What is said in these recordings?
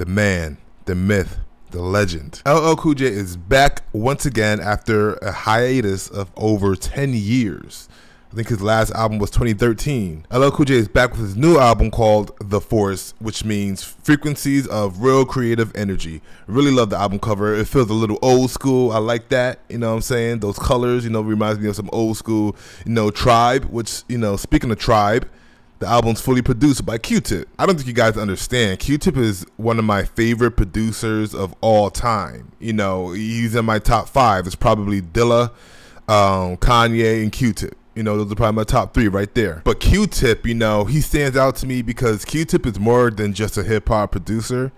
the man, the myth, the legend. LL Cool J is back once again after a hiatus of over 10 years. I think his last album was 2013. LL Cool J is back with his new album called The Force, which means frequencies of real creative energy. I really love the album cover. It feels a little old school. I like that. You know what I'm saying? Those colors, reminds me of some old school, Tribe, which, speaking of Tribe, the album's fully produced by Q-Tip. I don't think you guys understand. Q-Tip is one of my favorite producers of all time. He's in my top 5. It's probably Dilla, Kanye, and Q-Tip. Those are probably my top 3 right there. But Q-Tip, he stands out to me because Q-Tip is more than just a hip-hop producer.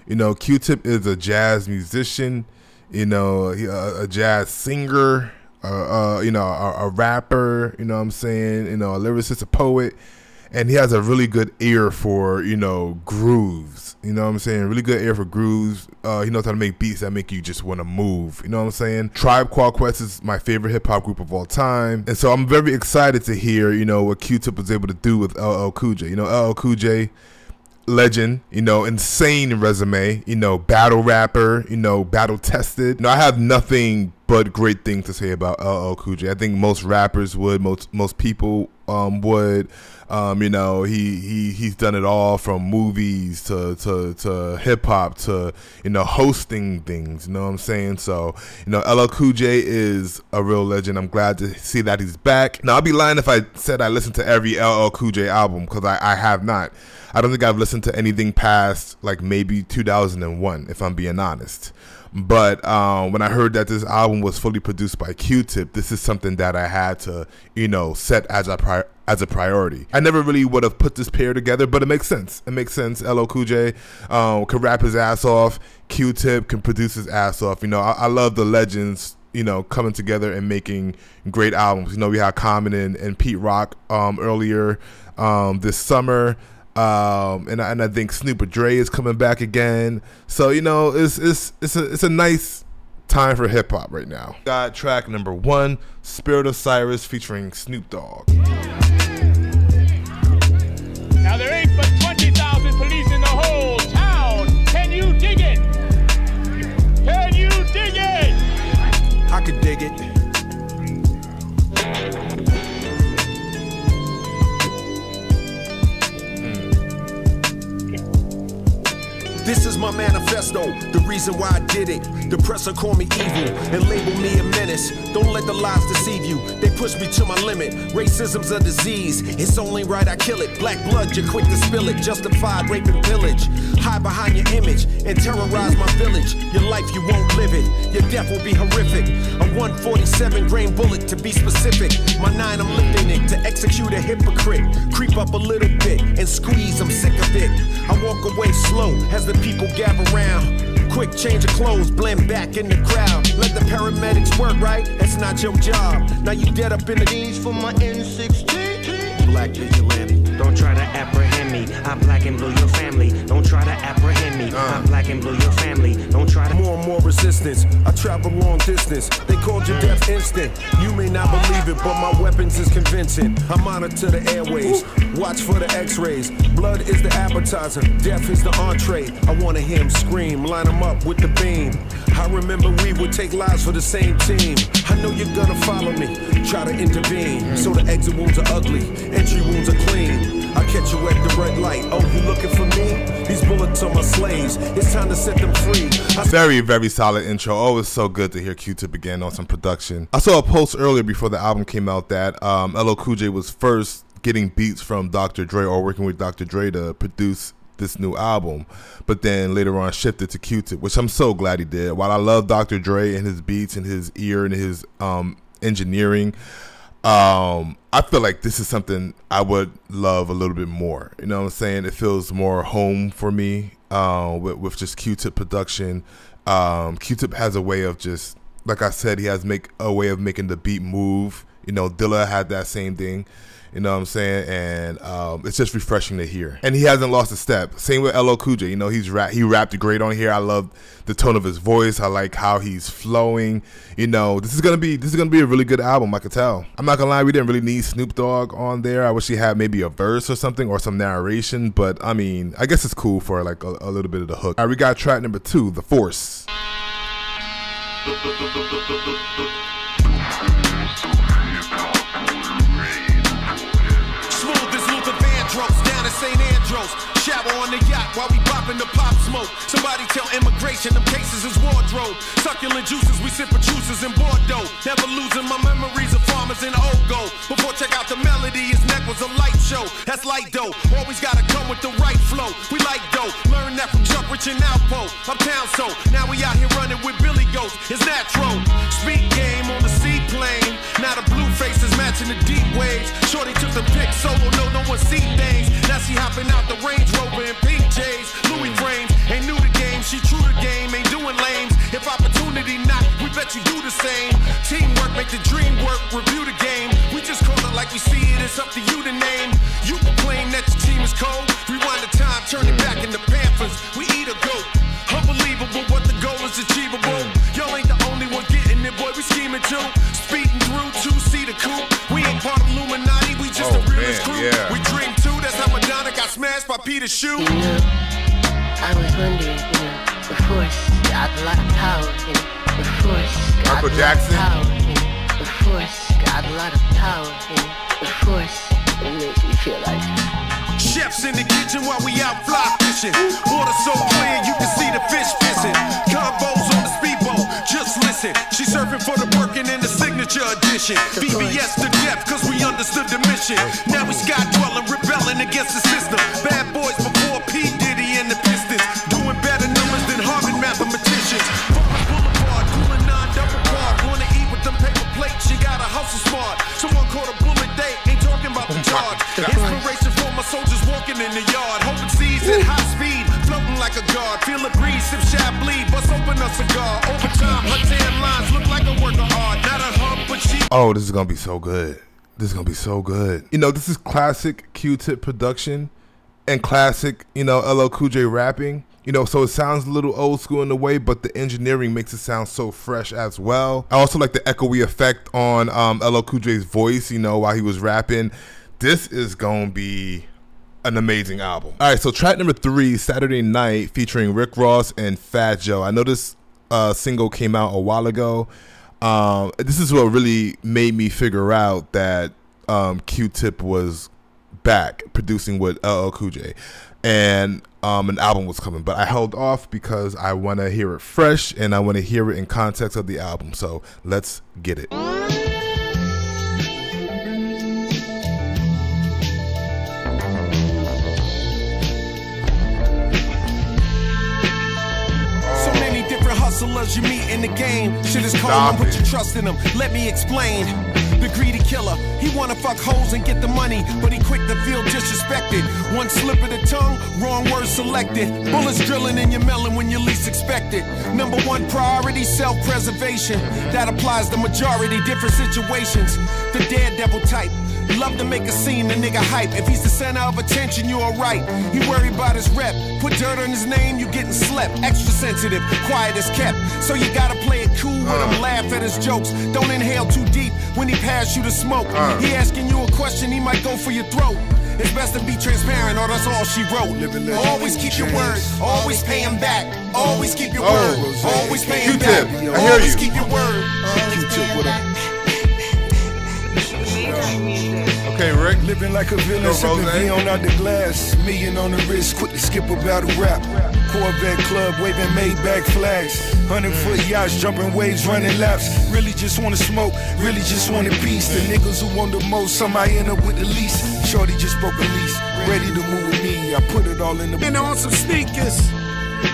Q-Tip is a jazz musician, a jazz singer, a rapper, a lyricist, a poet. And he has a really good ear for, grooves. Really good ear for grooves. He knows how to make beats that make you just want to move. Tribe Called Quest is my favorite hip-hop group of all time. And so I'm very excited to hear, what Q-Tip was able to do with LL Cool J. LL Cool J, legend, insane resume, battle rapper, battle tested. I have nothing but great things to say about LL Cool J. I think most rappers would, most people would. He's done it all, from movies to hip hop to hosting things. So LL Cool J is a real legend. I'm glad to see that he's back. Now, I'd be lying if I said I listened to every LL Cool J album, because I have not. I don't think I've listened to anything past like maybe 2001, if I'm being honest. But when I heard that this album was fully produced by Q-Tip, this is something that I had to, set as a priority. I never really would have put this pair together, but it makes sense. It makes sense. LL Cool J can rap his ass off. Q-Tip can produce his ass off. I love the legends, coming together and making great albums. We had Common and Pete Rock earlier this summer. And I think Snoop Dre is coming back again. So it's a nice time for hip hop right now. Got track number 1, Spirit of Cyrus featuring Snoop Dogg. Now there ain't but 20,000 police in the whole town. Can you dig it? Can you dig it? I could dig it. This is my manifesto, the reason why I did it. The press will call me evil and label me a menace. Don't let the lies deceive you, they push me to my limit. Racism's a disease, it's only right I kill it. Black blood, you're quick to spill it. Justified rape and pillage. Hide behind your image and terrorize my village. Your life, you won't live it. Your death will be horrific. A 147 grain bullet to be specific. My 9, I'm lifting it to execute a hypocrite. Creep up a little bit and squeeze, I'm sick of it. I walk away slow as the people gather round. Quick change of clothes, blend back in the crowd. Let the paramedics work, right? That's not your job. Now you dead up in the knees for my N16. Black vigilante. Don't try to apprehend me. I black and blue your family. Don't try to apprehend me. I black and blue your family. Don't try to. More and more resistance. I travel long distance. They called your death instant. You may not believe it, but my weapons is convincing. I monitor the airwaves. Watch for the x-rays. Blood is the appetizer. Death is the entree. I wanna hear him scream. Line him up with the beam. I remember we would take lives for the same team. I know you're gonna follow me. Try to intervene. So the exit wounds are ugly. Entry wounds are clean. I catch you at the red light. Oh, you looking for me? These bullets are my slaves. It's time to set them free. Very, very solid intro. Always so good to hear Q-Tip again on some production. I saw a post earlier before the album came out that LL Cool J was first getting beats from Dr. Dre, or working with Dr. Dre to produce this new album, but then later on shifted to Q-Tip, which I'm so glad he did. While I love Dr. Dre and his beats and his ear and his engineering, I feel like this is something I would love a little bit more. You know what I'm saying? It feels more home for me with just Q-Tip production. Q-Tip has a way of just, like I said, he has a way of making the beat move. You know, Dilla had that same thing. You know what I'm saying? And it's just refreshing to hear. And he hasn't lost a step. Same with LL Cool J. You know, he rapped great on here. I love the tone of his voice. I like how he's flowing. You know, this is gonna be a really good album, I could tell. I'm not gonna lie, we didn't really need Snoop Dogg on there. I wish he had maybe a verse or something or some narration, but I mean, I guess it's cool for like a little bit of the hook. All right, we got track number 2, The Force. Down in St. Andrews, shower on the yacht while we bopping the pop smoke. Somebody tell immigration them cases is wardrobe. Succulent juices, we sip juices in Bordeaux. Never losing my memories of farmers in old gold. Before check out the melody, his neck was a light show. That's light dough, always gotta come with the right flow. We like dough, learn that from Chuck Rich and Alpo. Uptown so, now we out here running with Billy Goats. It's natural, speed game on the seaplane. Now the blue faces matching the deep waves. Shorty took the pic solo, no one see things. Now she hopping out the Range Rover in pink J's, Louis frames. Ain't new to game, she true to game, ain't doing lames. If opportunity knock, we bet you do the same. Teamwork make the dream work, review the game. We just call it like we see it, it's up to you to name. You complain that your team is cold, rewind the time, turn it back into Panthers. We eat a goat, unbelievable, but the goal is achievable. Y'all ain't the only one getting it, boy, we scheming too. Speeding through 2C the coupe, we ain't part of Illuminati, we just the realest crew. Yeah. We dream too, that's how Madonna got smashed by Peter Shoe. You know, I was wondering, you know, the Force got a lot of power, you know, the Force got Michael a lot Jackson. of power, you know, the Force got a lot of power, you know, the Force, it makes me feel like Chefs in the kitchen while we out fly fishing. Water so clear you can see the fish fishing. Combos on the speedboat, just listen. She surfing for the working in the signature edition. BBS to death cause we understood the mission. Now we sky dwelling, rebelling against the system. Bad boys before P. Diddy and the Pistons. Doing better numbers than Harvard mathematicians. Forest Boulevard, cooling 9 double bar. Wanna eat with them paper plates, you gotta hustle smart. Someone caught a bullet, they ain't talking about the charge. Inspiration for my soldiers walking in the yard. Hoping seas at high speed, floating like a guard. Feel a breeze, sip Chablis, bust open a cigar. Overtime, her tan lines look like a work of art. Not a hump, but she. Oh, this is gonna be so good. This is gonna be so good. You know, this is classic Q-Tip production and classic, you know, LL Cool J rapping. You know, so it sounds a little old school in a way, but the engineering makes it sound so fresh as well. I also like the echoey effect on LL Cool J's voice, you know, while he was rapping. This is gonna be an amazing album. All right, so track number 3, Saturday Night, featuring Rick Ross and Fat Joe. I know this single came out a while ago. This is what really made me figure out that Q-Tip was back producing with LL Cool J, and an album was coming, but I held off because I want to hear it fresh and I want to hear it in context of the album. So let's get it. Hustlers you meet in the game. Shit is cold, put your trust in them. Let me explain. The greedy killer, he wanna fuck hoes and get the money, but he quick to feel disrespected. One slip of the tongue, wrong word selected. Bullets drilling in your melon when you least expect it. Number 1 priority, self-preservation. That applies to majority different situations. The daredevil type. Love to make a scene, the nigga hype. If he's the center of attention, you alright. He worried about his rep. Put dirt on his name, you getting slept. Extra sensitive, quiet as kept. So you gotta play it cool with him, laugh at his jokes. Don't inhale too deep when he pass you the smoke. He asking you a question, he might go for your throat. It's best to be transparent, or that's all she wrote. Always keep your word, always pay him back. Always keep your word, always pay him back. Always keep your word. Q-Tip with a Okay, Rick. living like a villain, sipping Vion out the glass. Million on the wrist, quick to skip a battle rap. Corvette club waving Maybach flags. 100-foot yachts, jumping waves, running laps. Really just wanna smoke, really just want a piece. The niggas who want the most, somebody end up with the least. Shorty just broke a lease, ready to move with me. I put it all in the. And on some sneakers,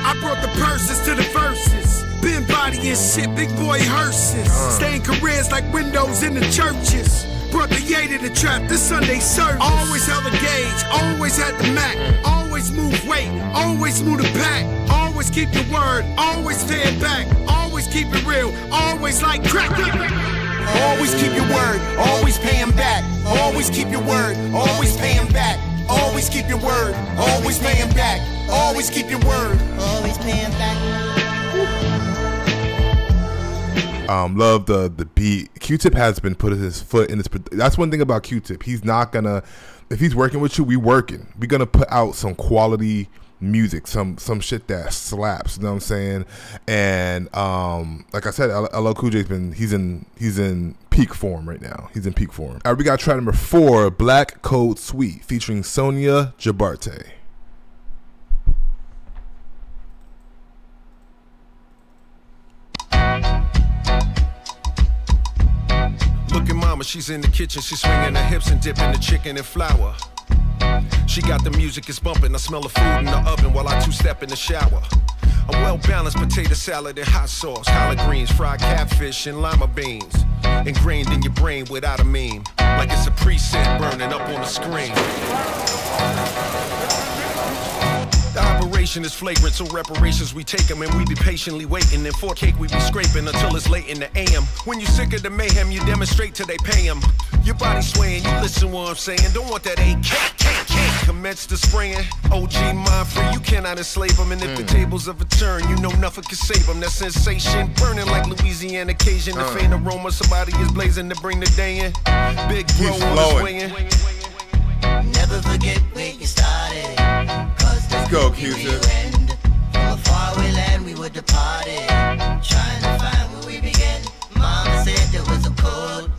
I brought the purses to the verses. Been body and shit, big boy hearses. Staying careers like windows in the churches. Brought the yay to the trap, this Sunday service. Always held a gauge, always had the Mac. Always move weight, always move the pack. Always keep your word, always pay it back. Always keep it real, always like crack. Always keep your word, always pay him back. Always keep your word, always pay him back. Always keep your word, always pay him back. Always keep your word, always pay him back. Love the beat. Q-Tip has been putting his foot in this. That's one thing about Q-Tip. He's not gonna, if he's working with you, we working. We're gonna put out some quality music, some shit that slaps. You know what I'm saying? And like I said, LL Cool J's he's in peak form right now. He's in peak form. All right, we got track number 4, Black Code Suite, featuring Sonia Jabarte. Look at mama, she's in the kitchen, she's swinging her hips and dipping the chicken in flour. She got the music, it's bumping, I smell the food in the oven while I two-step in the shower. A well-balanced potato salad and hot sauce, collard greens, fried catfish and lima beans. Ingrained in your brain without a meme, like it's a preset burning up on the screen. The operation is flagrant, so reparations we take them and we be patiently waiting. And for cake we be scraping until it's late in the AM. When you sick of the mayhem, you demonstrate till they pay them. Your body swaying, you listen what I'm saying. Don't want that can't commence the spraying. OG mind free, you cannot enslave them. And if the tables ever turn, you know nothing can save them. That sensation burning like Louisiana Cajun. The faint aroma, somebody is blazing to bring the day in. Big bro on swinging. Never forget where you started. Let's go, Q-Tip. From a faraway land we were departed, trying to find where we began. Mama said there was a code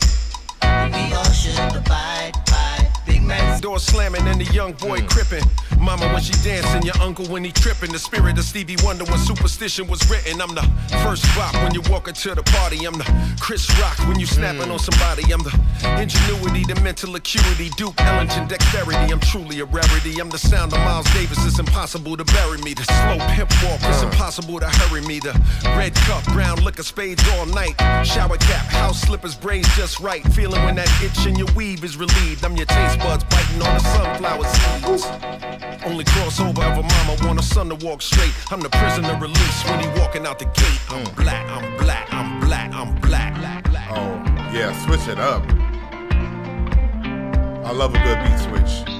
that we all should abide by. Big man door slamming and the young boy crippin'. Mama when she dancing, your uncle when he trippin'. The spirit of Stevie Wonder when superstition was written. I'm the first rock when you walk into the party. I'm the Chris Rock when you snapping on somebody. I'm the ingenuity, the mental acuity, Duke Ellington dexterity. I'm truly a rarity. I'm the sound of Miles Davis. It's impossible to bury me. The slow pimp walk, it's impossible to hurry me. The red cup, brown liquor, spades all night. Shower cap, house slippers, braids just right. Feeling when that itch in your weave is relieved. I'm your taste buds biting on the sunflower seeds. Only crossover of a mama want a son to walk straight. I'm the prisoner release when he walking out the gate. I'm black, I'm black, I'm black, I'm black. Oh, yeah, switch it up. I love a good beat switch.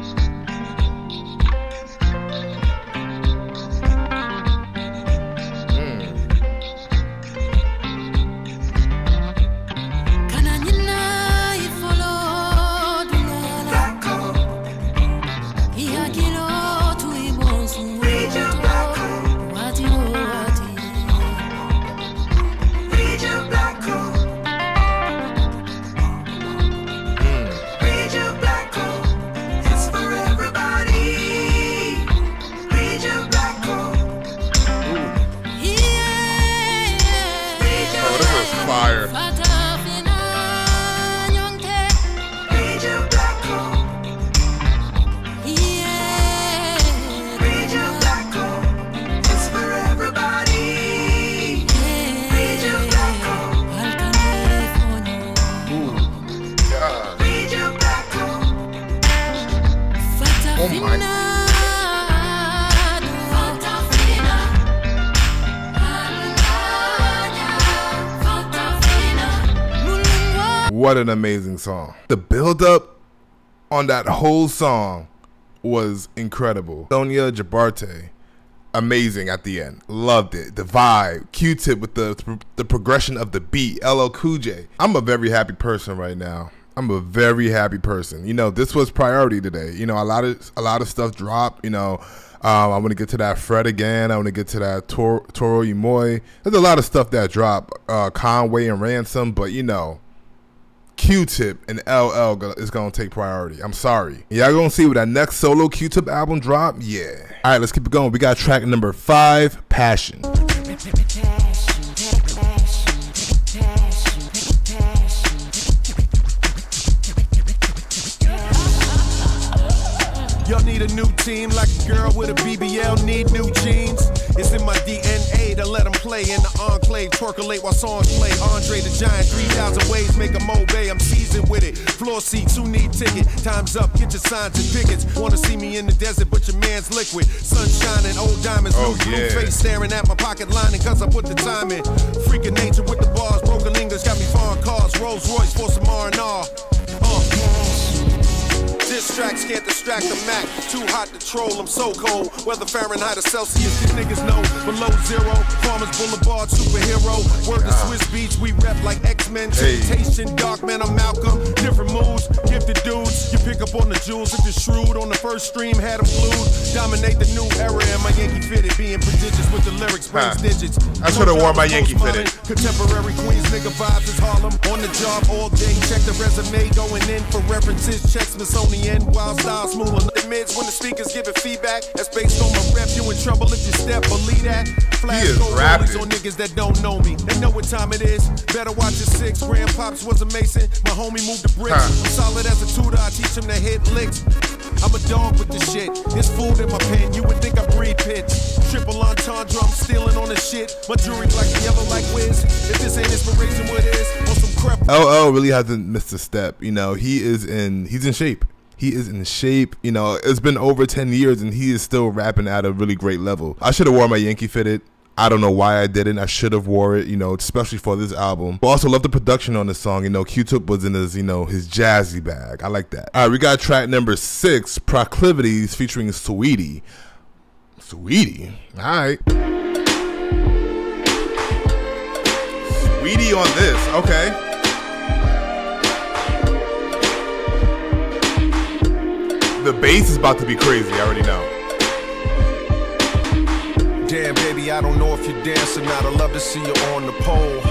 What an amazing song. The build up on that whole song was incredible. Sonia Jabarte, amazing at the end. Loved it. The vibe. Q-Tip with the progression of the beat. LL Cool J. I'm a very happy person right now. I'm a very happy person. You know, this was priority today. You know, a lot of stuff dropped. You know, I want to get to that Fred again. I want to get to that Toro y Moi. There's a lot of stuff that dropped. Conway and Ransom, but you know, Q-Tip and LL is going to take priority. I'm sorry. Y'all going to see what that next solo Q-Tip album drop? Yeah. All right, let's keep it going. We got track number 5, Passion. Y'all need a new team like a girl with a BBL need new jeans. It's in my DNA to let them play in the enclave, twerkulate while songs play. Andre the Giant, 3,000 ways, make a Mobay. I'm seasoned with it. Floor seats, who need ticket? Time's up, get your signs and pickets. Wanna see me in the desert, but your man's liquid. Sun shining, old diamonds, blue face staring at my pocket lining, cause I put the time in. Freaking nature with the bars, broke broken English got me foreign cars, Rolls Royce for some R&R. Diss tracks can't distract the Mac. Too hot to troll, I'm so cold. Whether Fahrenheit or Celsius, these niggas know. Below zero, Farmers Boulevard, superhero. Word to Swiss Beach, we rep like X-Men. Temptation, Dark Man, I'm Malcolm. Different moves, gifted dudes. You pick up on the jewels if you're shrewd. On the first stream, had them glued. Dominate the new era in my Yankee fitted. Being prodigious with the lyrics, brings digits. I should have worn my Yankee fitted. Contemporary Queens, nigga vibes is Harlem. On the job all day, check the resume. Going in for references, check Smithsonian. Wild style, smooth on the mids when the speakers giving feedback. That's based on my rep. You in trouble if you step, believe that. Flash go rollies on niggas that don't know me. They know what time it is. Better watch your 6. Grandpops was a mason. My homie moved the bricks. I'm solid as a tutor. I teach him to hit licks. I'm a dog with the shit. There's food in my pen. You would think I breed pits. Triple entendre. I'm stealing on the shit. My jewelry black and yellow like Wiz. If this ain't inspiration, what is? On some crap. LL really hasn't missed a step. You know, he's in shape. He is in shape. You know, it's been over 10 years and he is still rapping at a really great level. I should have worn my Yankee fitted. I don't know why I didn't. I should have wore it, you know, especially for this album. But also love the production on the song. You know, Q-Tip was in his, you know, his jazzy bag. I like that. All right, we got track number 6, Proclivities featuring Saweetie. Saweetie? All right. Saweetie on this. Okay. The bass is about to be crazy, I already know. Damn, baby, I don't know if you're dancing. I'd love to see you on the pole.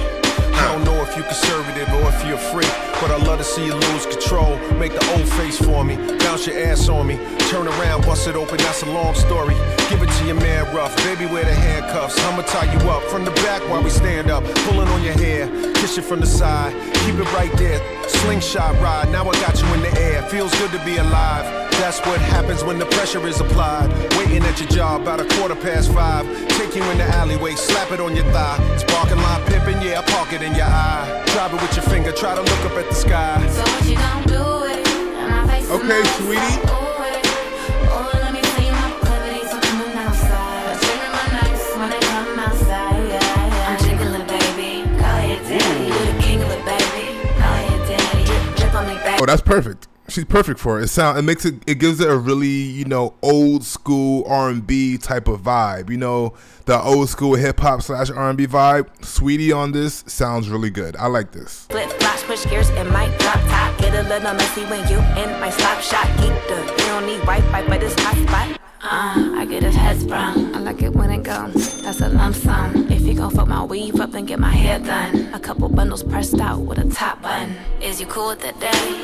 I don't know if you're conservative or if you're a freak, but I'd love to see you lose control. Make the old face for me, bounce your ass on me. Turn around, bust it open, that's a long story. Give it to your man rough, baby, wear the handcuffs. I'ma tie you up from the back while we stand up. Pulling on your hair, kiss you from the side. Keep it right there, slingshot ride. Now I got you in the air, feels good to be alive. That's what happens when the pressure is applied. Waiting at your job about 5:15. Take you in the alleyway, slap it on your thigh. It's parking lot pimping, yeah, I park it in your eye. Drive it with your finger, try to look up at the sky. So what you gon' do it? And my face okay, sweetie. Oh, let me see my proclivities are coming outside. I'm spinning my nights when they come outside, yeah. I'm jiggling, baby. Call your daddy. You the king of it, baby. Call your daddy. Drip on me, baby. Oh, that's perfect. She's perfect for it. It gives it a really, you know, old school R&B type of vibe. You know, the old school hip hop / R&B vibe. Saweetie on this sounds really good. I like this. Flip, flash, switch gears, it might drop top. Get a little messy when you in my slap shot. Keep you don't need Wi-Fi, but it's hot spot. I get his head sprung. I like it when it goes. That's a lump sum. If you gon' fuck my weave up and get my hair done, a couple bundles pressed out with a top button. Is you cool with that day?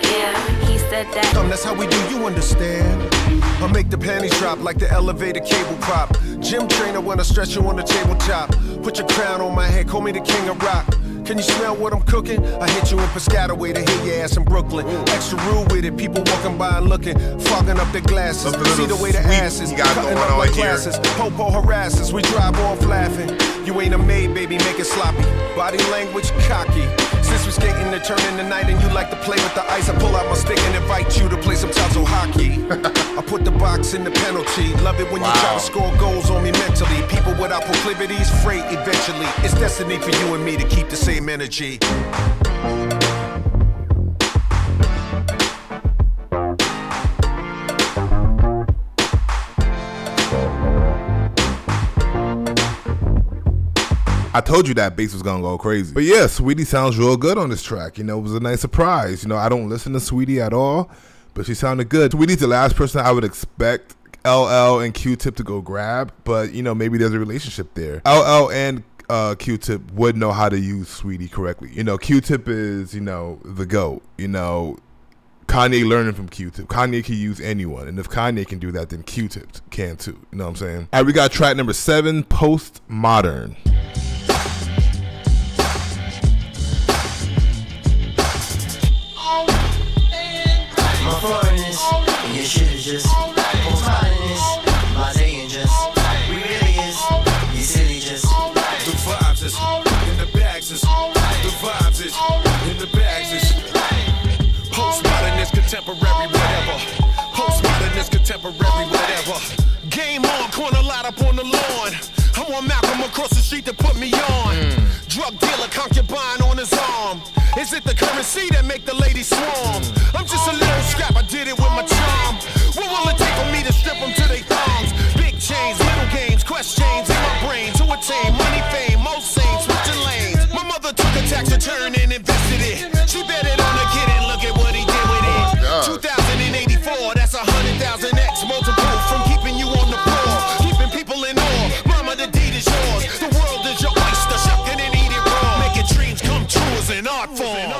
Yeah, he said that. That's how we do, you understand. I make the panties drop like the elevator cable prop. Gym trainer when I stretch you on the tabletop. Put your crown on my head, call me the king of rock. Can you smell what I'm cooking? I hit you in Piscataway to hit your ass in Brooklyn. Extra rude with it, people walking by and looking, fogging up their glasses. See the way the ass is, cutting up my classes. Popo harasses, we drive off laughing. You ain't a maid, baby, make it sloppy. Body language cocky. Since we skating to turn in the night and you like to play with the ice, I pull out my stick and invite you to play some Tazo hockey. I put the box in the penalty. Love it when you try to score goals on me mentally. People without proclivities, freight eventually. It's destiny for you and me to keep the same energy. I told you that bass was gonna go crazy. But yeah, Saweetie sounds real good on this track. You know, it was a nice surprise. You know, I don't listen to Saweetie at all, but she sounded good. Saweetie's the last person I would expect LL and Q-Tip to go grab, but you know, maybe there's a relationship there. LL and Q-Tip would know how to use Saweetie correctly. You know, Q-Tip is, you know, the GOAT. You know, Kanye learning from Q-Tip. Kanye can use anyone, and if Kanye can do that, then Q-Tip can too. You know what I'm saying? All right, we got track number 7, Postmodern. My foreignness, and your shit is just postmodernist, blase and just, we really is, you silly just. The vibes is in the bags is, the vibes is in the bags is. Postmodernist, contemporary, whatever. Postmodernist, contemporary, whatever. Game on, corner lot up on the lawn. I'm on Malcolm across the street to put me on. Drug dealer, concubine. Is it the currency that make the ladies swarm? I'm just a little scrap, I did it with my charm. What will it take for me to strip them to their thumbs? Big chains, little games, quest chains in my brain to attain money, fame, most saints, switching lanes. My mother took a tax return and invested it. She bet it on a kid and look at what he did with it. 2084, that's 100,000x multiple from keeping you on the floor, keeping people in awe. Mama, the deed is yours. The world is your oyster, shuck it and eat it raw. Making dreams come true is an art form.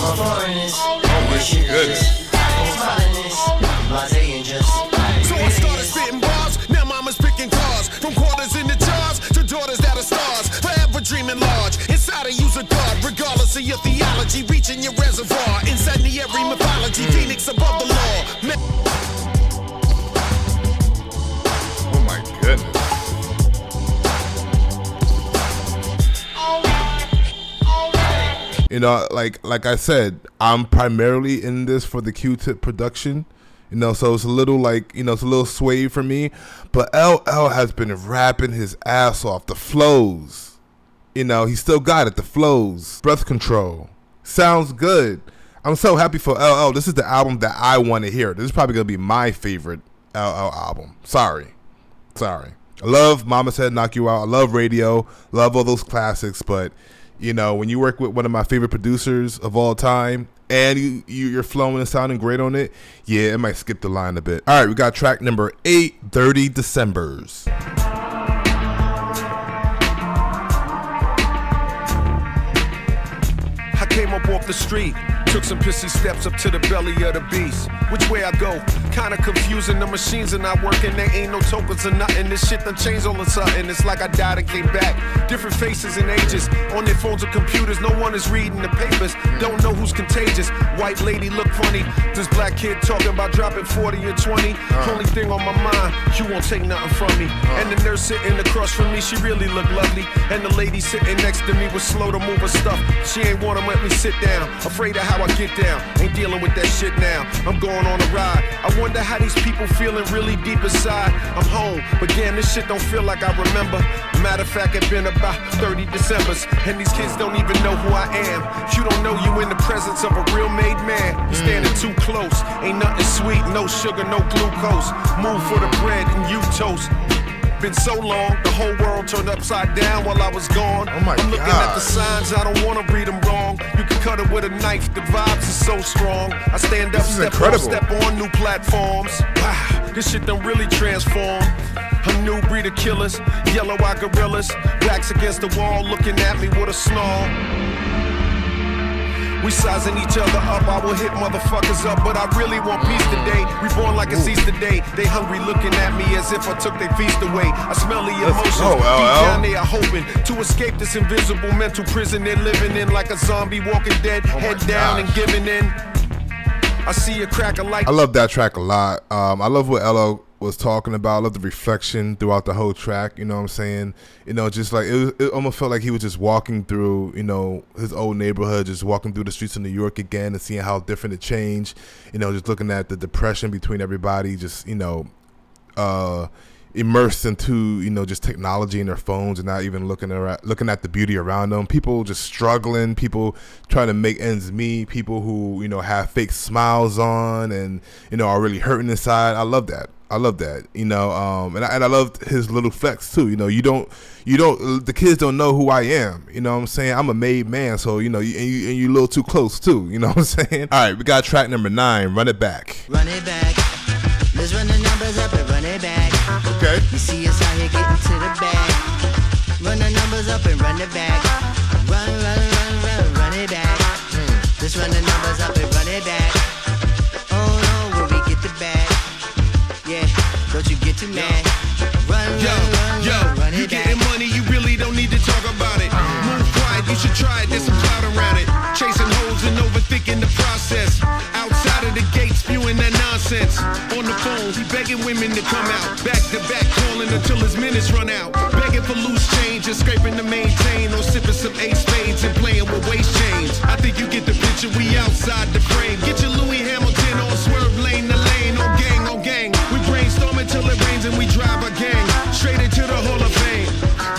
My foreigners, good. So I started spitting bars, now mama's picking cars. From quarters in the jars to daughters that are stars. Forever dreaming large, inside of you's a god. Regardless of your theology, reaching your reservoir. Inside the every mythology, Phoenix above the law. Oh my goodness. You know, like I said, I'm primarily in this for the Q-Tip production. You know, so it's a little like, you know, it's a little sway for me. But LL has been rapping his ass off. The flows, you know, he still got it. The flows, breath control, sounds good. I'm so happy for LL. This is the album that I want to hear. This is probably gonna be my favorite LL album. Sorry. I love Mama Said Knock You Out. I love Radio. Love all those classics. But you know, when you work with one of my favorite producers of all time, and you're flowing and sounding great on it, yeah, it might skip the line a bit. All right, we got track number 8, 30 Decembers. I came up off the street, took some pissy steps up to the belly of the beast. Which way I go? Kinda confusing, the machines are not working, there ain't no tokens or nothing. This shit done changed all of a sudden, it's like I died and came back. Different faces and ages, on their phones or computers, no one is reading the papers. Don't know who's contagious, white lady look funny. This black kid talking about dropping 40 or 20. Only thing on my mind, you won't take nothing from me. And the nurse sitting across from me, she really looked lovely. And the lady sitting next to me was slow to move her stuff. She ain't wanna let me sit down, afraid of how I get down. Ain't dealing with that shit now, I'm going on a ride. I wonder how these people feeling really deep inside. I'm home, but damn, this shit don't feel like I remember. Matter of fact, it's been about 30 Decembers, and these kids don't even know who I am. You don't know you in the presence of a real made man. You're standing too close, ain't nothing sweet, no sugar, no glucose. Move for the bread and you toast. Been so long, the whole world turned upside down while I was gone. Oh my I'm looking God. at the signs, I don't wanna read them wrong. You can cut it with a knife, the vibes are so strong. I stand up, This is step incredible. on, step on new platforms. Wow, this shit done really transformed. A new breed of killers, yellow-eyed gorillas, backs against the wall, looking at me with a snarl. We sizing each other up, I will hit motherfuckers up, but I really want peace today. Reborn like it's Easter Day. They hungry looking at me as if I took their feast away. I smell the emotions, go, deep LL. down they are hoping to escape this invisible mental prison they're living in, like a zombie walking dead, head down and giving in. I see a crack of light. I love that track a lot. I love what LL was talking about. I love the reflection throughout the whole track. You know what I'm saying? You know, just like it almost felt like he was just walking through, you know, his old neighborhood, just walking through the streets of New York again and seeing how different it changed. You know, just looking at the depression between everybody, just, you know, immersed into, you know, just technology in their phones and not even looking at the beauty around them. People just struggling, people trying to make ends meet, people who, you know, have fake smiles on and, you know, are really hurting inside. I love that. You know, and I loved his little flex too. You know, the kids don't know who I am. You know what I'm saying? I'm a made man, so, you know, and you a little too close too. You know what I'm saying? All right, we got track number 9, Run It Back. Run it back. Let's run the numbers up and run it back. Okay. You see us out here getting to the bag. Run the numbers up and run it back. Run it back. Let's run the numbers up and run it back. Oh no, when we get the bag. Yeah, don't you get too mad. Run it You back. getting money, you really don't need to talk about it. Move quiet, you should try it, there's some clout around it. Chasing holes and overthinking the process. Outside of the gate, spewing that nonsense. On the phone, he begging women to come out. Back to back, calling until his minutes run out. Begging for loose change and scraping to maintain. Or sipping some ace spades and playing with waist chains. I think you get the picture, we outside the frame. Get your Louis Hamilton on swerve lane to lane. On gang, we brainstorm until it rains and we drive a gang straight into the Hall of Fame.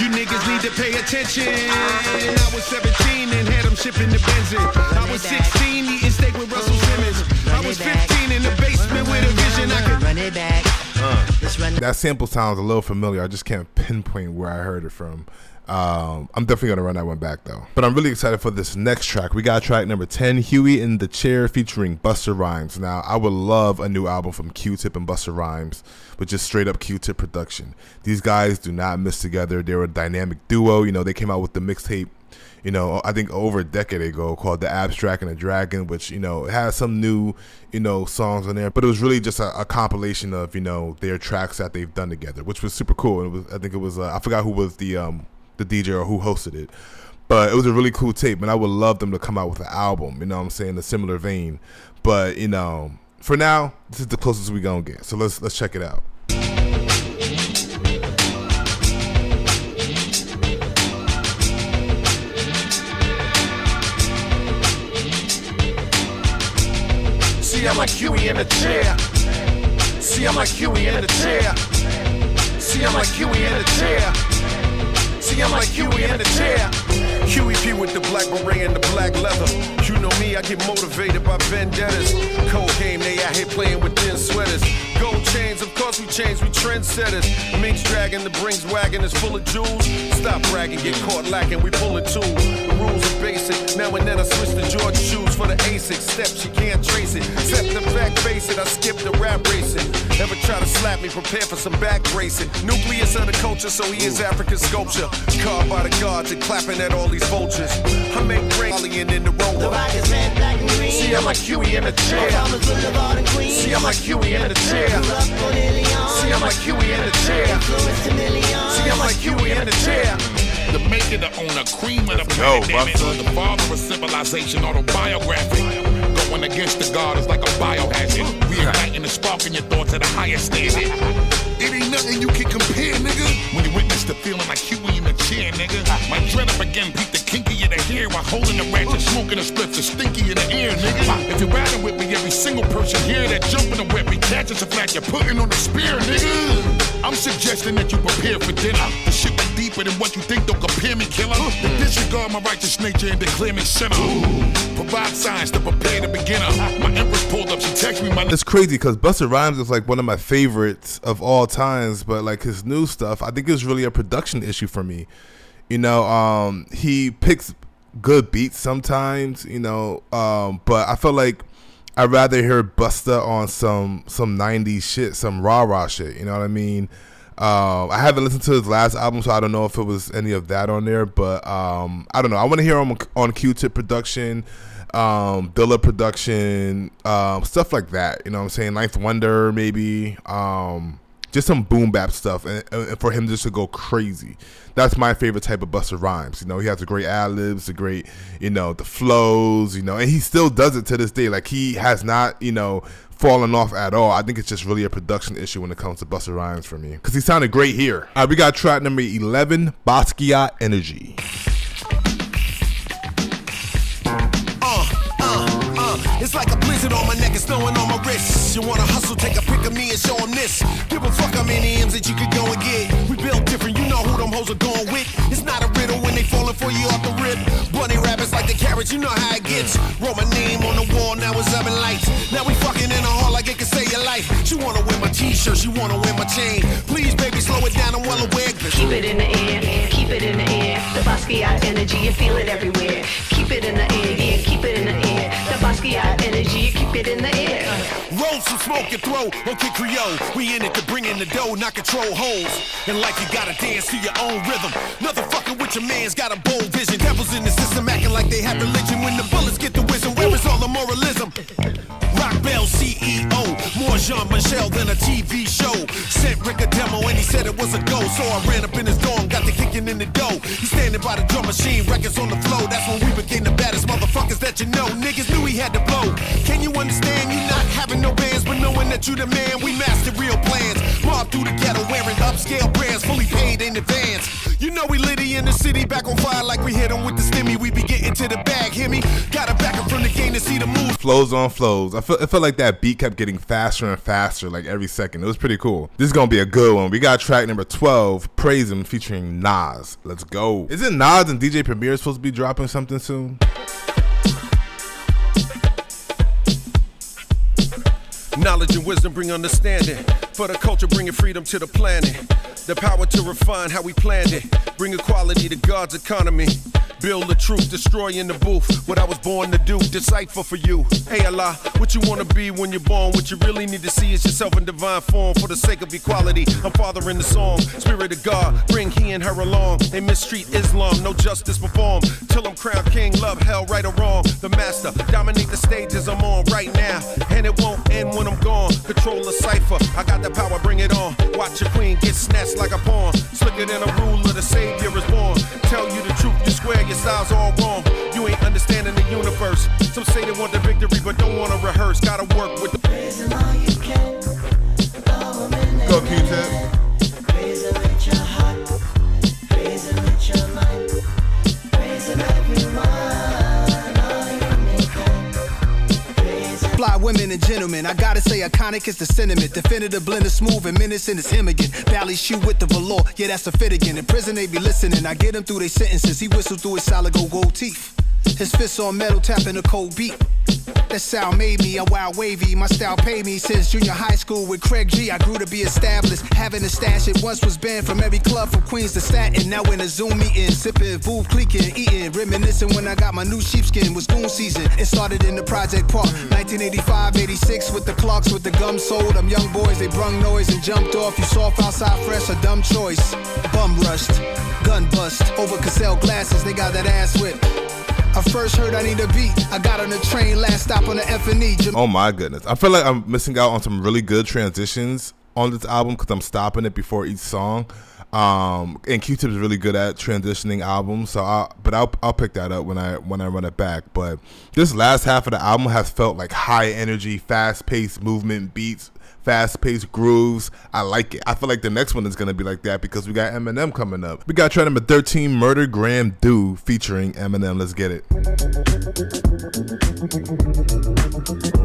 You niggas need to pay attention. I was 17 and had them shipping the Benzin. I was 16 eating steak with Russell Simmons. I was 15 in the basement with a vision. I could run it back. That sample sounds a little familiar. I just can't pinpoint where I heard it from. I'm definitely gonna run that one back though. But I'm really excited for this next track. We got track number 10, Huey in the Chair featuring Busta Rhymes. Now I would love a new album from Q-Tip and Busta Rhymes with just straight up Q-Tip production. These guys do not miss together. They're a dynamic duo. You know, they came out with the mixtape, you know, I think over a decade ago called The Abstract and the Dragon, which, you know, it has some new, you know, songs on there, but it was really just a compilation of, you know, their tracks that they've done together, which was super cool. And it was, I think it was, I forgot who was the DJ or who hosted it, but it was a really cool tape, and I would love them to come out with an album, you know what I'm saying, a similar vein. But, you know, for now, this is the closest we gonna get. So let's check it out. See, I'm like Huey in the chair. See, I'm like Huey in the chair. See, I'm like Huey in the chair. See, I'm like Huey in the chair. Huey P with the black beret and the black leather. You know me, I get motivated by vendettas. Cold game, they out here playing with thin sweaters. Gold chains, of course we change, we trendsetters. Minx dragging, the Brinks wagon is full of jewels. Stop bragging, get caught lacking, we pulling tools. The rules are basic, now and then I switch to George shoes for the ASIC. Steps, you can't trace it. Except the fact, face it, I skip the rap racing. Ever try to slap me, prepare for some back bracing. Nucleus of the culture, so he is African sculpture. Carved by the gods and clapping at all these vultures. I make rain in the rover. The rock is red, black, and green. See, I'm like Huey in the chair. See, I'm like Huey in the chair. See, I'm like Huey in the chair. See, I'm like Huey in the chair. The maker, the owner, cream of the planet, damn it. The father of civilization, autobiographic. Going against the God is like a biohazard. Reigniting the spark in your thoughts at a higher standard. It ain't nothing you can compare, nigga. When you witness the feeling like Huey in the chair, nigga. My dread up again, beat the kinky of the hair while holding the ratchet, smoking a split, the stinky in the air, nigga. If you're riding with me, every single person here that jump in the whip, me catches a flat, you're putting on the spear, nigga. I'm suggesting that you prepare for dinner. The shit way deeper than what you think, don't compare me, killer. Then disregard my righteous nature and declare me sinner. Provide signs to prepare the beginner. My empress pulled up, she texted me my... It's crazy because Busta Rhymes is like one of my favorites of all times, but like his new stuff, I think it's really a production issue for me. You know, he picks good beats sometimes, you know, but I feel like I'd rather hear Busta on some 90s shit, some rah-rah shit, you know what I mean? I haven't listened to his last album, so I don't know if it was any of that on there, but I don't know. I want to hear him on Q-Tip production, Dilla production, stuff like that, you know what I'm saying? Ninth Wonder, maybe, just some boom bap stuff, and for him just to go crazy. That's my favorite type of Busta Rhymes. You know, he has the great ad-libs, the great, you know, the flows, you know, and he still does it to this day. Like, he has not, you know, fallen off at all. I think it's just really a production issue when it comes to Busta Rhymes for me, because he sounded great here. All right, we got track number 11, Basquiat Energy. It's like a blizzard on my neck and snowing on my wrist. You wanna hustle, take a pic of me and show them this. Give a fuck how many M's that you could go and get. We built different, you know who them hoes are going with. It's not a riddle when they falling for you off the rip. Bunny rabbits like the carrots, you know how it gets. Wrote my name on the wall, now it's up in lights. Now we fucking in a hall like it can save your life. She wanna wear my t-shirt, she wanna wear my chain. Please, baby, slow it down, I'm well aware. Keep it in the air, keep it in the air. The Basquiat energy, you feel it everywhere. Keep it in the air, yeah, keep it in the air. The Basquiat energy, you keep it in the air. Roll some smoke and throw, okay Creole. We in it to bring in the dough, not control hoes. And like you gotta dance to your own rhythm. Nothing fucking with your man's got a bold vision. Devils in the system acting like they have religion. When the bullets get the wisdom, where is all the moralism? Rock Bell CEO, more Jean-Michel than a TV show. Sent Rick a demo and he said it was a go. So I ran up in his door and got the kicking in the dough. He's standing by the drum machine, records on the flow. That's when we became the baddest motherfuckers that you know. Niggas knew he had to blow. Can you understand? You not having no bands, but knowing that you the man. We mastered real plans. Mob through the ghetto wearing upscale brands, fully paid in advance. You know we litty in the city, back on fire like we hit 'em with the stimmy. We be getting to the bag, hear me? Got a backer from the game to see the move. Flows on flows. It felt like that beat kept getting faster and faster, like every second. It was pretty cool. This is gonna be a good one. We got track number 12, Praise Him, featuring Nas. Let's go. Isn't Nas and DJ Premier supposed to be dropping something soon? Knowledge and wisdom bring understanding. For the culture, bringing freedom to the planet. The power to refine how we planned it. Bring equality to God's economy. Build the truth, destroy in the booth. What I was born to do, decipher for you. Hey Allah, what you wanna be when you're born? What you really need to see is yourself in divine form. For the sake of equality, I'm fathering the song. Spirit of God, bring he and her along. They mistreat Islam, no justice performed. Till I'm crowned king, love, hell, right or wrong. The master, dominate the stages I'm on right now. And it won't end when I'm gone. Control the cipher, I got the power, bring it on. Watch your queen get snatched like a pawn. Slicker than a ruler, the savior is born. Tell you the truth, you swear your style's all wrong. You ain't understanding the universe. Some say they want the victory but don't want to rehearse. Gotta work with the praise him all you can. Go Q-Tip. Praise him with your heart. Praise him with your mind. Praise him everyone. All you make. Fly women and gentlemen, I gotta say iconic is the sentiment. Definitive blend of smooth and menacing is him again. Bally shoe with the velour, yeah that's a fit again. In prison they be listening, I get him through their sentences. He whistled through his solid gold teeth. His fists on metal tapping a cold beat. That sound made me a wild wavy. My style paid me since junior high school with Craig G. I grew to be established. Having a stash, it once was banned from every club from Queens to Staten. Now in a Zoom meeting, sipping, booth, cleeking, eating, reminiscing when I got my new sheepskin. Was goon season. It started in the Project Park, 1985, 86 with the Clarks with the gum sold. Them young boys, they brung noise and jumped off. You soft outside fresh, a dumb choice. Bum rushed, gun bust over Cassell glasses. They got that ass whipped. I first heard I need a beat. I got on the train, last stop on the F&E. Oh my goodness. I feel like I'm missing out on some really good transitions on this album because I'm stopping it before each song. And Q-Tip is really good at transitioning albums, so I'll pick that up when I run it back. But this last half of the album has felt like high energy, fast paced movement beats, fast paced grooves. I like it. I feel like the next one is gonna be like that because we got Eminem coming up. We got track number 13, Murder Graham Do featuring Eminem. Let's get it.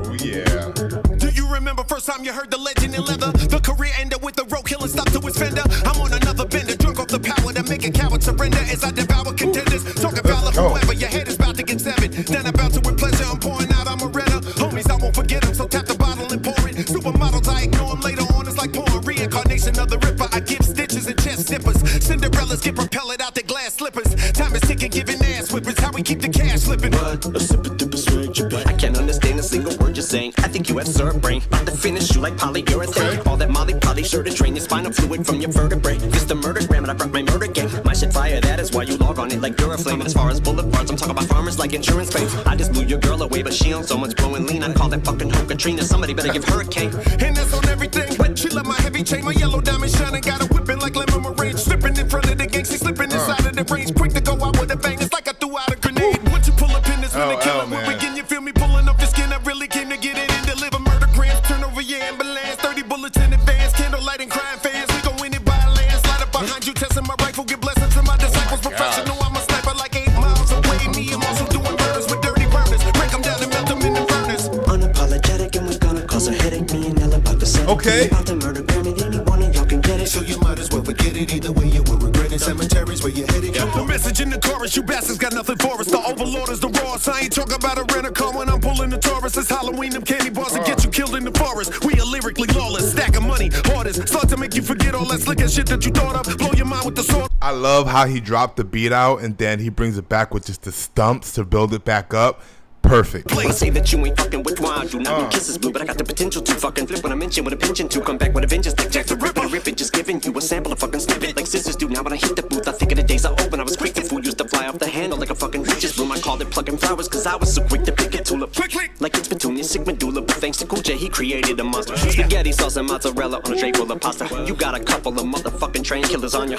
Oh yeah. Do you remember first time you heard the legend in leather? The career ended with the road killer stuck to his fender. I'm on another bender, drunk off the power that make a coward surrender as I devour contenders. Talk about whoever, your head is about to get severed. Then about to with pleasure, I'm pouring out, I'm a redder. Homies, I won't forget them, so tap the bottle and pour it. Supermodels, I ignore them later on, it's like porn. Reincarnation of the Ripper, I give stitches and chest zippers. Cinderellas get propelled out their glass slippers. Time is ticking, giving ass whippers. How we keep the cash slipping. I can't understand a single word you're saying. I think you have syrup brain. About to finish you like polyurethane. All that Molly Polly sure to drain your spinal fluid from your vertebrae. This the murder gram and I brought my murder game. My shit fire, that is why you log on it like Duraflame. And as far as bullet parts, I'm talking about farmers like insurance claims. I just blew your girl away, but she on so much blowing lean. I call that fucking hoe Katrina. Somebody better give her a cane. And that's on everything. She love my heavy chain, my yellow diamond shining. Got a whipping like lemon meringue. Slipping in front of the gang, she slipping inside of the range. Quick to go out with a bang, it's like I threw out a grenade. Once you pull up in this when the killer will begin, you feel me pulling up the skin. I really came to get it and deliver murder grams. Turn over your ambulance, 30 bullets in advance. Candlelight and crime fans, we go in it by a land. Slide up behind you, testing my rifle, give blessings to my disciples. Professional, I'm a sniper like 8 miles away. Me, I'm also doing murders with dirty burners. Break them down and melt them in the furnace. Unapologetic and we're gonna cause a headache. Me and Ella about to say okay. About the murder gram and any one of y'all can get it. So you might as well forget it. Either way you will regret it. Cemeteries where you're headed. The message in the chorus, you bastards got nothing for us. The overlord is the Ross. I ain't talking about a rent a car when I'm pulling the Taurus. It's Halloween, them candy bars and get you killed in the forest. We are lyrically lawless, stack of money, hardest. Start to make you forget all that slick ass shit that you thought of. Blow your mind with the sword. I love how he dropped the beat out and then he brings it back with just the stumps to build it back up. Perfect. Please say that you ain't fucking with wine. Do not mean kisses blue, but I got the potential to fucking flip when I mention with a pension to come back with a vengeance like Jack the Ripper. Rip it, just giving you a sample of fucking snippet like sisters do. Now when I hit the booth, I think of the days I opened. I was quick to fool, used to fly off the handle like a fucking witch's broom. I called it plucking flowers cause I was so quick to pick a tulip. Like it's Petunia, sick medulla, but thanks to Cool J, he created a monster. Spaghetti sauce and mozzarella on a tray full of pasta. You got a couple of motherfucking train killers on ya.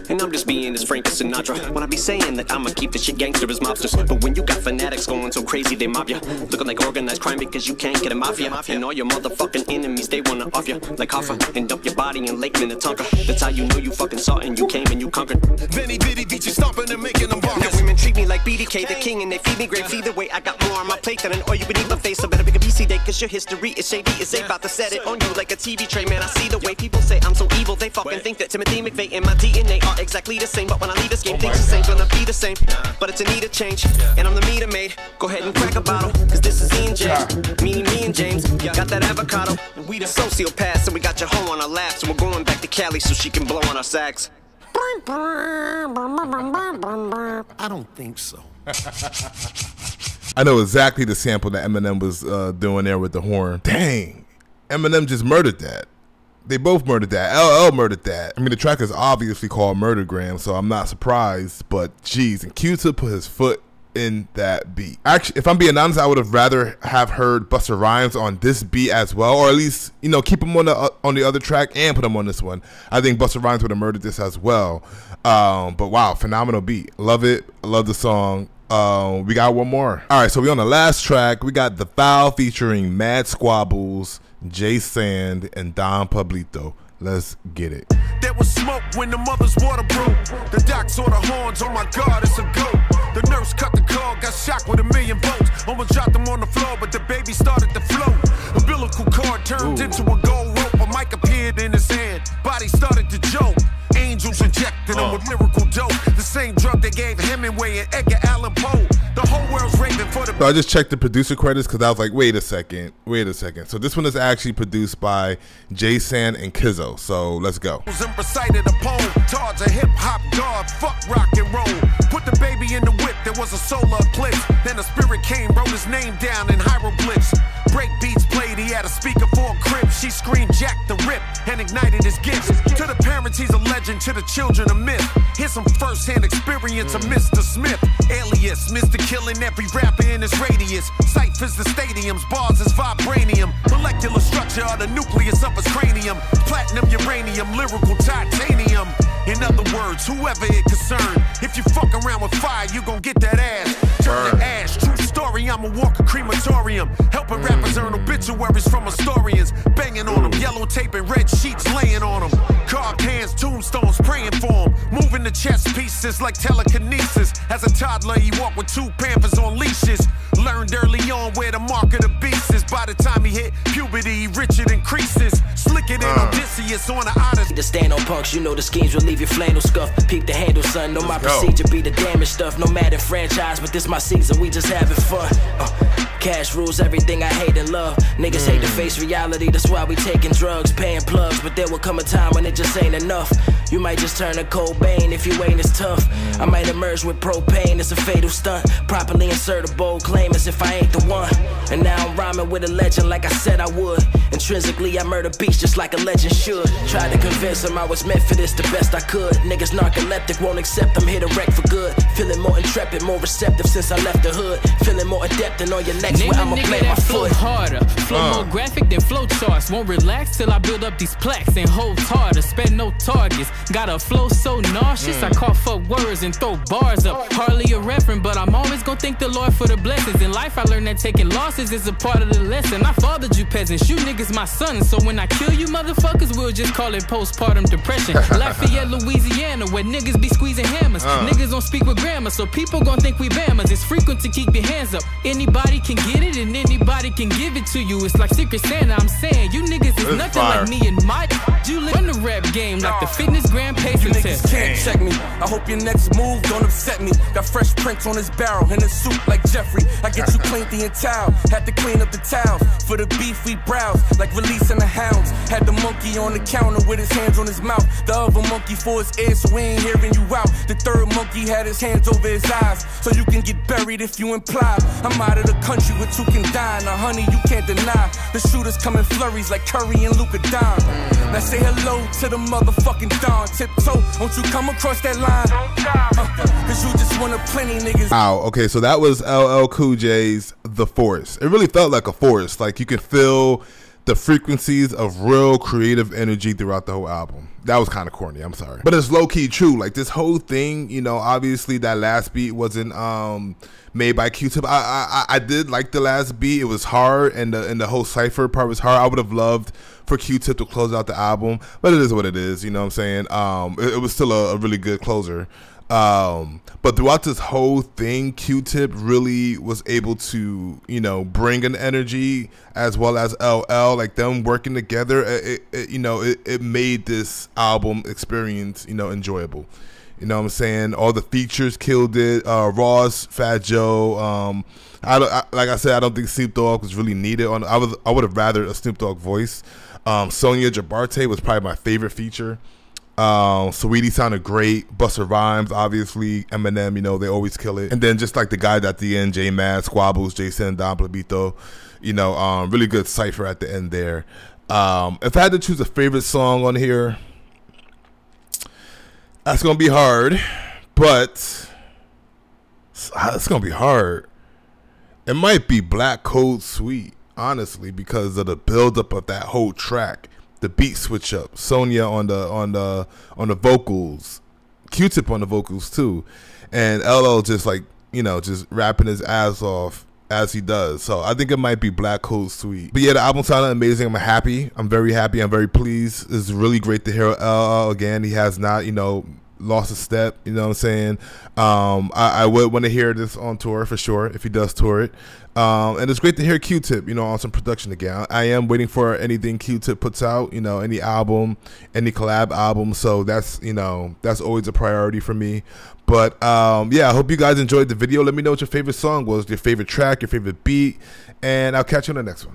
And I'm just being as frank as Sinatra when I be saying that I'ma keep the shit gangster as mobsters. But when you got fanatics going so crazy, they mob ya. Looking like organized crime because you can't get a mafia. And all your motherfucking enemies, they wanna off ya like Hoffa and dump your body in Lake Minnetonka. That's how you know you fucking saw and you came and you conquered. Benny Bitty beat you stomping and making them bark. Now women treat me like BDK, the king, and they feed me grapes. Either way, I got more on my plate than an oil beneath my face. So better pick a BC day, cause your history is shady. It's about to set it on you like a TV tray. Man, I see the way people say I'm so evil. They fucking think that Timothy McVeigh and my DNA are exactly the same. But when I leave this game, things the same, gonna be the same. But it's a need to change, and I'm the meter maid. Go ahead and crack a bottle, cause this is Ian James. Me and James, got that avocado. And we the sociopaths, and we got your hoe on our laps. And we're going back to Cali so she can blow on our sax. I don't think so. I know exactly the sample that Eminem was doing there with the horn. Dang, Eminem just murdered that. They both murdered that. LL murdered that. I mean, the track is obviously called Murdergram, so I'm not surprised. But geez, and Q-Tip put his foot in that beat. Actually, if I'm being honest, I would have rather have heard Busta Rhymes on this beat as well, or at least, you know, keep him on the other track and put him on this one. I think Busta Rhymes would have murdered this as well. But wow, phenomenal beat. Love it. I love the song. We got one more. All right, so we on the last track. We got The Foul featuring Mad Squabbles, Jay Sand, and Don Pablito. Let's get it. There was smoke when the mother's water broke. The doc saw the horns, oh my God, it's a goat. The nurse cut the cord, got shocked with 1,000,000 volts. Almost dropped him on the floor, but the baby started to float. Umbilical cord turned into a gold rope. A mic appeared in his hand, body started to joke. Angels injected him with miracle dope. The same drug they gave Hemingway and Edgar Allan Poe. The whole world's raving for the... So I just checked the producer credits because I was like, wait a second. So this one is actually produced by Jay Sand and Kizzo. So let's go. And recited a poem towards a hip-hop god. Fuck rock and roll. Put the baby in the whip, there was a solar eclipse. Then a spirit came, wrote his name down in hieroglyphs. Break beats played, he had a speaker for a crib. She screamed Jack the Rip and ignited his gifts. To the parents, he's a legend. To the children, a myth. Here's some first-hand experience of Mr. Smith. Alias, Mr. Killing every rapper in his radius. Ciphers the stadiums, bars is vibranium. Molecular structure of the nucleus of his cranium. Platinum, uranium, lyrical titanium. In other words, whoever it concerned, if you fuck around with fire, you gon' get that ass. Turn to ash. True story, I'm a walking crematorium. Helping rappers earn obituaries from historians. Banging on them, yellow tape and red sheets laying on them. Carved hands, tombstones praying for him. Moving the chess pieces like telekinesis. As a toddler, he walked with 2 Pampers on leashes. Learned early on where the mark of the beast is. By the time he hit puberty, Richard increases. Slicker than Odysseus on the Odyssey. To stand on punks, you know the schemes will leave your flannel scuffed. Peep the handle, son. Know my procedure be the damage stuff. No matter franchise, but this my season. We just having fun. Cash rules everything I hate and love. Niggas hate to face reality, that's why we taking drugs, paying plugs. But there will come a time when it just ain't enough. You might just turn to Cobain if you ain't as tough. I might emerge with propane, it's a fatal stunt. Properly insert a bold claim as if I ain't the one. And now I'm rhyming with a legend like I said I would. Intrinsically I murder beats just like a legend should. Tried to convince them I was meant for this the best I could. Niggas narcoleptic, won't accept I'm here to wreck for good. Feeling more intrepid, more receptive since I left the hood. Feeling more adept than on your next where I'ma play my foot. Harder, flow more graphic than flow charts. Won't relax till I build up these plaques and hold harder. Spend no targets. Got a flow so nauseous, I cough up words and throw bars up. Hardly a reference, but I'm always gonna thank the Lord for the blessings. In life I learned that taking losses is a part of the lesson. I fathered you peasants, you niggas my sons. So when I kill you motherfuckers, we'll just call it postpartum depression. Lafayette, Louisiana, where niggas be squeezing hammers. Niggas don't speak with grammar, so people gon' think we bammers. It's frequent to keep your hands up. Anybody can get it and anybody can give it to you. It's like Secret Santa, I'm saying. You niggas is nothing like me and my. You live in the rap game like the fitness grand pacer test. Can't check me. I hope your next move don't upset me. Got fresh prints on his barrel in a suit like Jeffrey. I get you clean the towel. Had to clean up the towels. For the beef we browse like releasing the hounds. Had the monkey on the counter with his hands on his mouth. The other monkey for his ears so we ain't hearing you out. The third monkey had his hands over his eyes. So you can get buried if you imply. I'm out of the country where 2 can die. Now honey you can't deny. The shooters come in flurries like Curry and Luka Don. Now say hello to the motherfucking Don. Tiptoe, won't you come across that line? Cause you just wanna plenty niggas. Wow, okay, so that was LL Cool J's The Forest. It really felt like a forest. Like you could feel the frequencies of real creative energy throughout the whole album. That was kind of corny, I'm sorry, but it's low-key true. Like, this whole thing, you know, obviously that last beat wasn't made by Q-Tip. I did like the last beat. It was hard, and the whole cypher part was hard. I would have loved for Q-Tip to close out the album, but it is what it is, you know what I'm saying? It was still a really good closer. But throughout this whole thing, Q-Tip really was able to, you know, bring an energy, as well as LL, like them working together. It made this album experience, you know, enjoyable. You know what I'm saying? All the features killed it. Ross, Fat Joe. Like I said, I don't think Snoop Dogg was really needed on. I would have rather a Snoop Dogg voice. Sonya Jabarte was probably my favorite feature. Saweetie sounded great. Busta Rhymes, obviously. Eminem, you know, they always kill it. And then just like the guys at the end, J Mad, Squabbles, Jason, Don Plebito, you know, really good cypher at the end there. If I had to choose a favorite song on here, that's gonna be hard, but it's gonna be hard. It might be Black Code Suite, honestly, because of the buildup of that whole track. The beat switch up, Sonya on the vocals, Q-Tip on the vocals too, and LL just, like, you know, just rapping his ass off as he does. So I think it might be Black Code Suite. But yeah, the album sounded amazing. I'm happy. I'm very happy. I'm very pleased. It's really great to hear LL again. He has not, you know, lost a step. You know what I'm saying? I would want to hear this on tour for sure if he does tour it. And it's great to hear Q-Tip, you know, on some production again. I am waiting for anything Q-Tip puts out, you know, any album, any collab album. So that's, you know, that's always a priority for me. But yeah, I hope you guys enjoyed the video. Let me know what your favorite song was, your favorite track, your favorite beat, and I'll catch you on the next one.